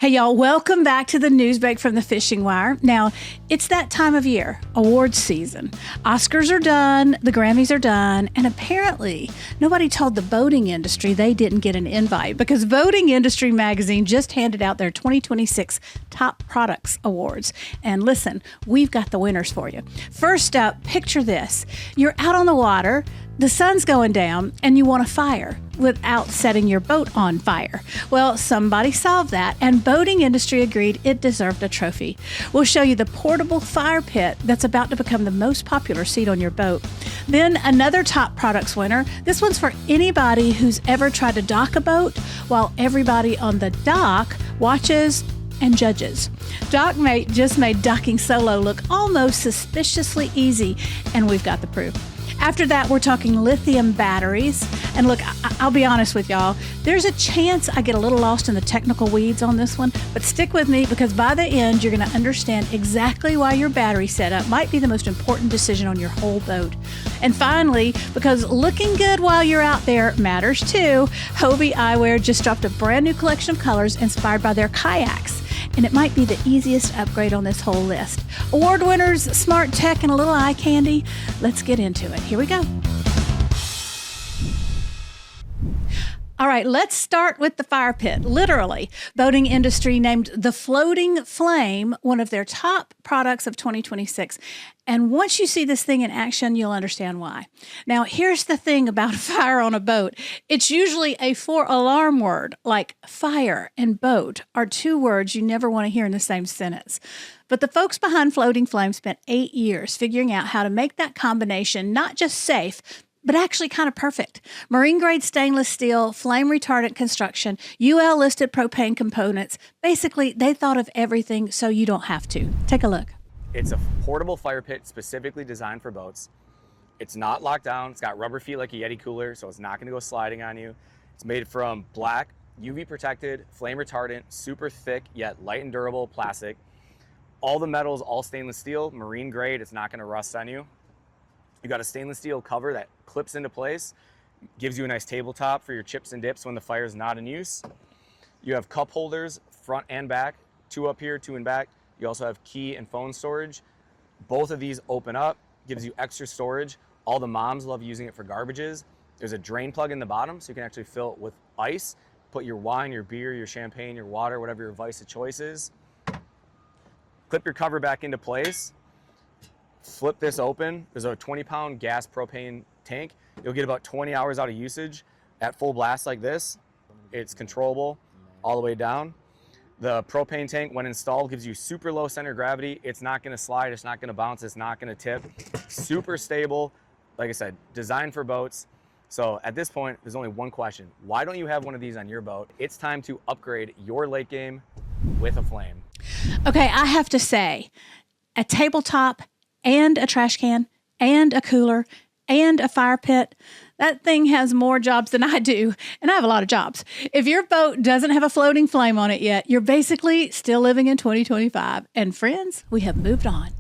Hey y'all, welcome back to the news break from the Fishing Wire. Now, it's that time of year, awards season. Oscars are done, the Grammys are done, and apparently nobody told the boating industry they didn't get an invite because Boating Industry Magazine just handed out their 2026 Top Products Awards. And listen, we've got the winners for you. First up, picture this. You're out on the water, the sun's going down, and you want a fire without setting your boat on fire. Well, somebody solved that, and Boating Industry agreed it deserved a trophy. We'll show you the portable fire pit that's about to become the most popular seat on your boat. Then another Top Products winner. This one's for anybody who's ever tried to dock a boat while everybody on the dock watches and judges. Dockmate just made docking solo look almost suspiciously easy, and we've got the proof. After that, we're talking lithium batteries. And look, I'll be honest with y'all, there's a chance I get a little lost in the technical weeds on this one, but stick with me because by the end, you're going to understand exactly why your battery setup might be the most important decision on your whole boat. And finally, because looking good while you're out there matters too, Hobie Eyewear just dropped a brand new collection of colors inspired by their kayaks. And it might be the easiest upgrade on this whole list. Award winners, smart tech, and a little eye candy. Let's get into it. Here we go. All right, let's start with the fire pit. Literally, Boating Industry named the Floating Flame one of their top products of 2026. And once you see this thing in action, you'll understand why. Now, here's the thing about a fire on a boat. It's usually a 4-alarm word, like fire and boat are two words you never want to hear in the same sentence. But the folks behind Floating Flame spent 8 years figuring out how to make that combination not just safe, but actually kind of perfect. Marine-grade stainless steel, flame-retardant construction, UL-listed propane components. Basically, they thought of everything so you don't have to. Take a look. It's a portable fire pit specifically designed for boats. It's not locked down. It's got rubber feet like a Yeti cooler, so it's not going to go sliding on you. It's made from black, UV-protected, flame-retardant, super thick yet light and durable plastic. All the metals, all stainless steel, marine-grade. It's not going to rust on you. You got a stainless steel cover that clips into place, gives you a nice tabletop for your chips and dips when the fire is not in use. You have cup holders, front and back, 2 up here, 2 in back. You also have key and phone storage. Both of these open up, gives you extra storage. All the moms love using it for garbages. There's a drain plug in the bottom, so you can actually fill it with ice, put your wine, your beer, your champagne, your water, whatever your vice of choice is. Clip your cover back into place. Flip this open. There's a 20-pound gas propane tank. You'll get about 20 hours out of usage at full blast like this. It's controllable all the way down. The propane tank, when installed, gives you super low center of gravity. It's not going to slide. It's not going to bounce. It's not going to tip. Super stable. Like I said, designed for boats. So at this point, there's only one question. Why don't you have one of these on your boat? It's time to upgrade your lake game with a flame. Okay, I have to say, a tabletop and a trash can, and a cooler, and a fire pit. That thing has more jobs than I do, and I have a lot of jobs. If your boat doesn't have a floating flame on it yet, you're basically still living in 2025. And friends, we have moved on.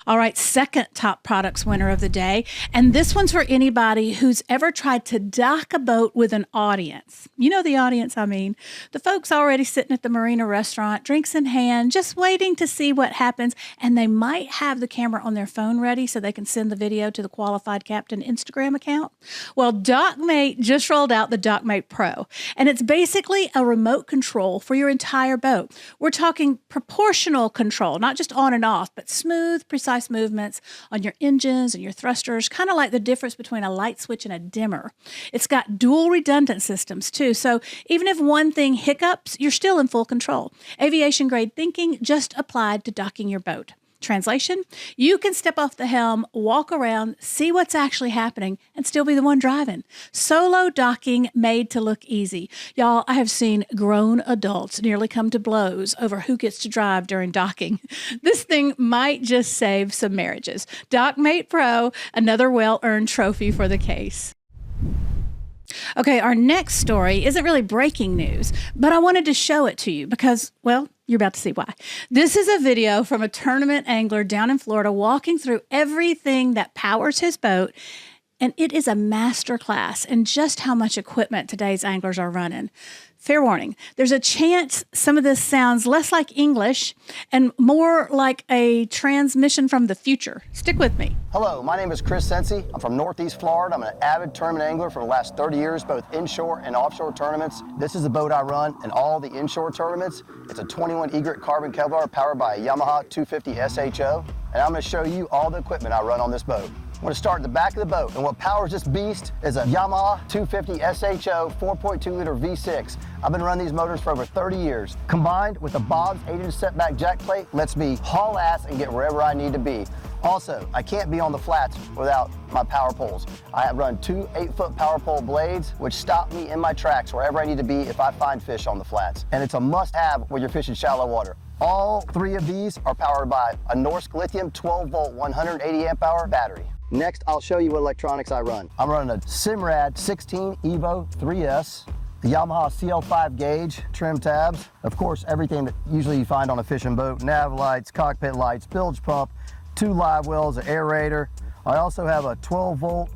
All right, second Top Products winner of the day. And this one's for anybody who's ever tried to dock a boat with an audience. You know the audience, I mean. The folks already sitting at the marina restaurant, drinks in hand, just waiting to see what happens. And they might have the camera on their phone ready so they can send the video to the Qualified Captain Instagram account. Well, Dockmate just rolled out the Dockmate Pro. And it's basically a remote control for your entire boat. We're talking proportional control, not just on and off, but smooth, precise movements on your engines and your thrusters, kind of like the difference between a light switch and a dimmer. It's got dual redundant systems too, so even if one thing hiccups, you're still in full control. Aviation-grade thinking just applied to docking your boat. Translation, you can step off the helm, walk around, see what's actually happening, and still be the one driving. Solo docking made to look easy. Y'all, I have seen grown adults nearly come to blows over who gets to drive during docking. This thing might just save some marriages. Dockmate Pro, another well-earned trophy for the case. Okay, our next story isn't really breaking news, but I wanted to show it to you because, well, you're about to see why. This is a video from a tournament angler down in Florida walking through everything that powers his boat, and it is a master class in just how much equipment today's anglers are running. fair warning, there's a chance some of this sounds less like English and more like a transmission from the future. Stick with me. Hello, my name is Chris Sensi. I'm from Northeast Florida. I'm an avid tournament angler for the last 30 years, both inshore and offshore tournaments. This is the boat I run in all the inshore tournaments. It's a 21 egret carbon Kevlar powered by a Yamaha 250 SHO, and I'm going to show you all the equipment I run on this boat. I'm going to start at the back of the boat, and what powers this beast is a Yamaha 250 SHO 4.2 liter V6. I've been running these motors for over 30 years. Combined with the Bob's 8-inch setback jack plate, lets me haul ass and get wherever I need to be. Also, I can't be on the flats without my power poles. I have run 2 8-foot power pole blades, which stop me in my tracks wherever I need to be if I find fish on the flats. And it's a must-have when you're fishing shallow water. All 3 of these are powered by a Norsk lithium 12-volt 180 amp hour battery. Next, I'll show you what electronics I run. I'm running a Simrad 16 Evo 3S, the Yamaha CL5 gauge trim tabs, of course everything that usually you find on a fishing boat, nav lights, cockpit lights, bilge pump, 2 live wells, an aerator. I also have a 12-volt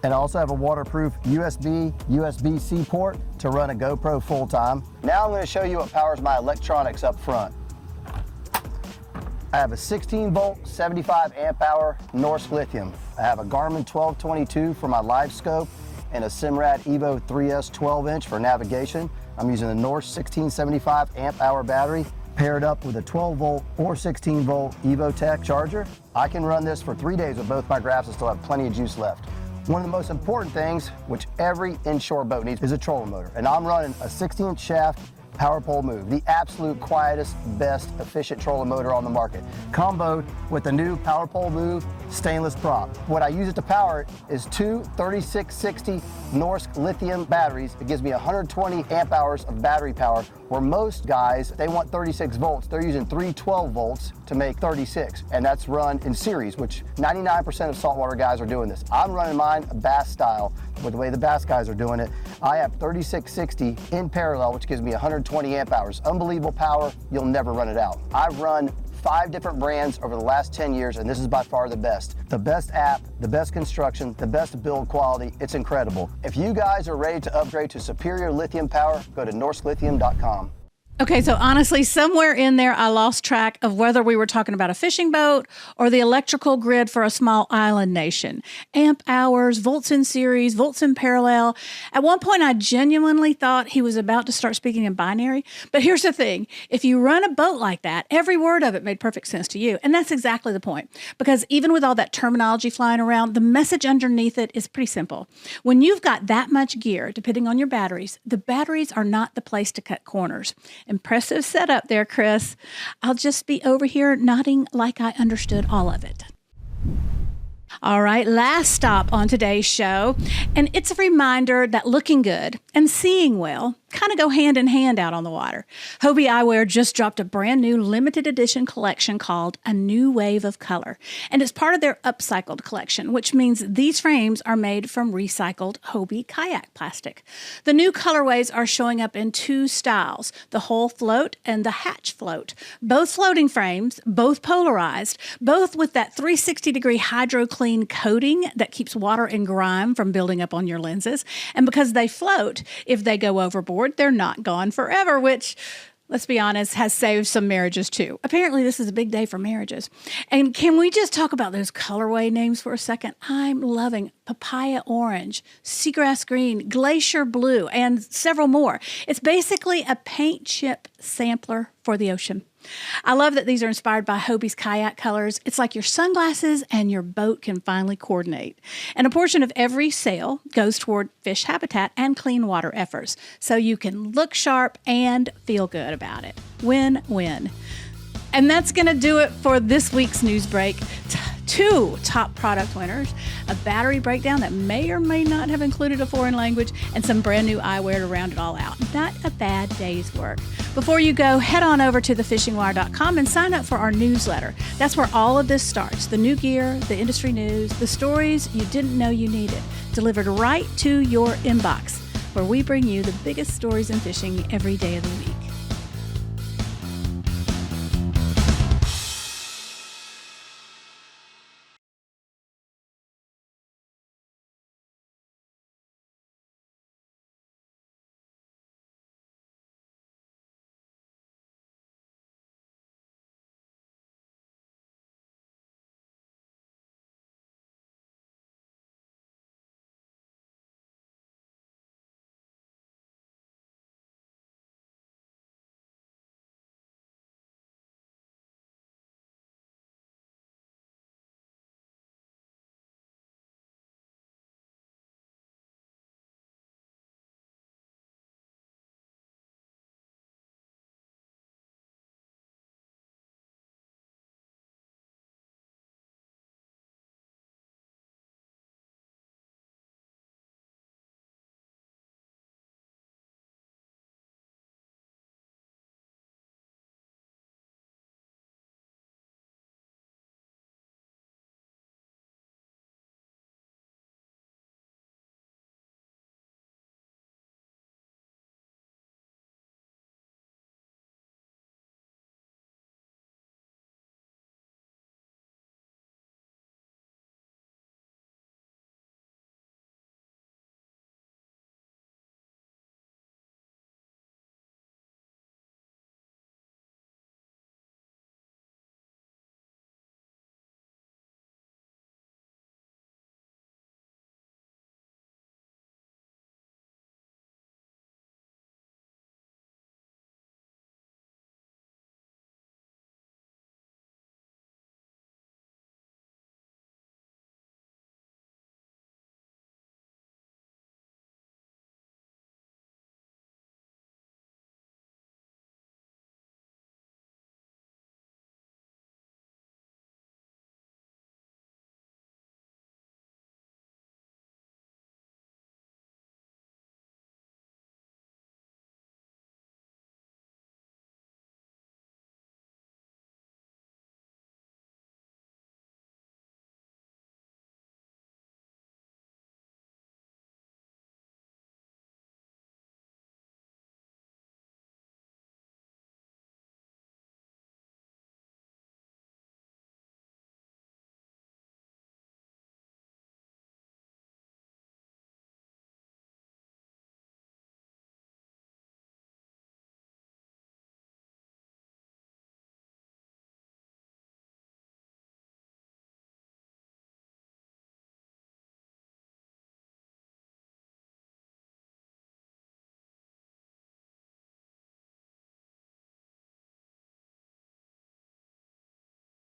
and I also have a waterproof USB-C port to run a GoPro full-time. Now I'm going to show you what powers my electronics up front. I have a 16-volt, 75 amp hour Norsk lithium. I have a Garmin 1222 for my live scope and a Simrad Evo 3S 12-inch for navigation. I'm using the Norsk 1675 amp hour battery paired up with a 12-volt or 16-volt EvoTech charger. I can run this for 3 days with both my graphs and still have plenty of juice left. One of the most important things, which every inshore boat needs, is a trolling motor. And I'm running a 60-inch shaft power pole move, the absolute quietest, best, efficient trolling motor on the market, comboed with the new power pole move stainless prop. What I use it to power it is 2 3660 Norsk lithium batteries. It gives me 120 amp hours of battery power, where most guys, they want 36 volts. They're using 3 12 volts to make 36, and that's run in series, which 99% of saltwater guys are doing this. I'm running mine bass style, with the way the bass guys are doing it. I have 3660 in parallel, which gives me 120 amp hours. Unbelievable power, you'll never run it out. I've run 5 different brands over the last 10 years, and this is by far the best. The best app, the best construction, the best build quality, it's incredible. If you guys are ready to upgrade to superior lithium power, go to norsklithium.com. Okay, so honestly, somewhere in there, I lost track of whether we were talking about a fishing boat or the electrical grid for a small island nation. Amp hours, volts in series, volts in parallel. At one point, I genuinely thought he was about to start speaking in binary. But here's the thing. If you run a boat like that, every word of it made perfect sense to you. And that's exactly the point. Because even with all that terminology flying around, the message underneath it is pretty simple. When you've got that much gear, depending on your batteries, the batteries are not the place to cut corners. Impressive setup there, Chris. I'll just be over here nodding like I understood all of it. All right, last stop on today's show, and it's a reminder that looking good and seeing well kind of go hand in hand out on the water. Hobie Eyewear just dropped a brand new limited edition collection called A New Wave of Color. And it's part of their upcycled collection, which means these frames are made from recycled Hobie kayak plastic. The new colorways are showing up in 2 styles, the whole float and the hatch float. Both floating frames, both polarized, both with that 360-degree hydro clean coating that keeps water and grime from building up on your lenses. And because they float, if they go overboard, they're not gone forever, which, let's be honest, has saved some marriages too. Apparently, this is a big day for marriages. And can we just talk about those colorway names for a second? I'm loving papaya orange, seagrass green, glacier blue, and several more. It's basically a paint chip sampler for the ocean. I love that these are inspired by Hobie's kayak colors. It's like your sunglasses and your boat can finally coordinate. And a portion of every sale goes toward fish habitat and clean water efforts, so you can look sharp and feel good about it. Win-win. And that's going to do it for this week's news break. 2 top product winners, a battery breakdown that may or may not have included a foreign language, and some brand new eyewear to round it all out. Not a bad day's work. Before you go, head on over to thefishingwire.com and sign up for our newsletter. That's where all of this starts. The new gear, the industry news, the stories you didn't know you needed, delivered right to your inbox, where we bring you the biggest stories in fishing every day of the week.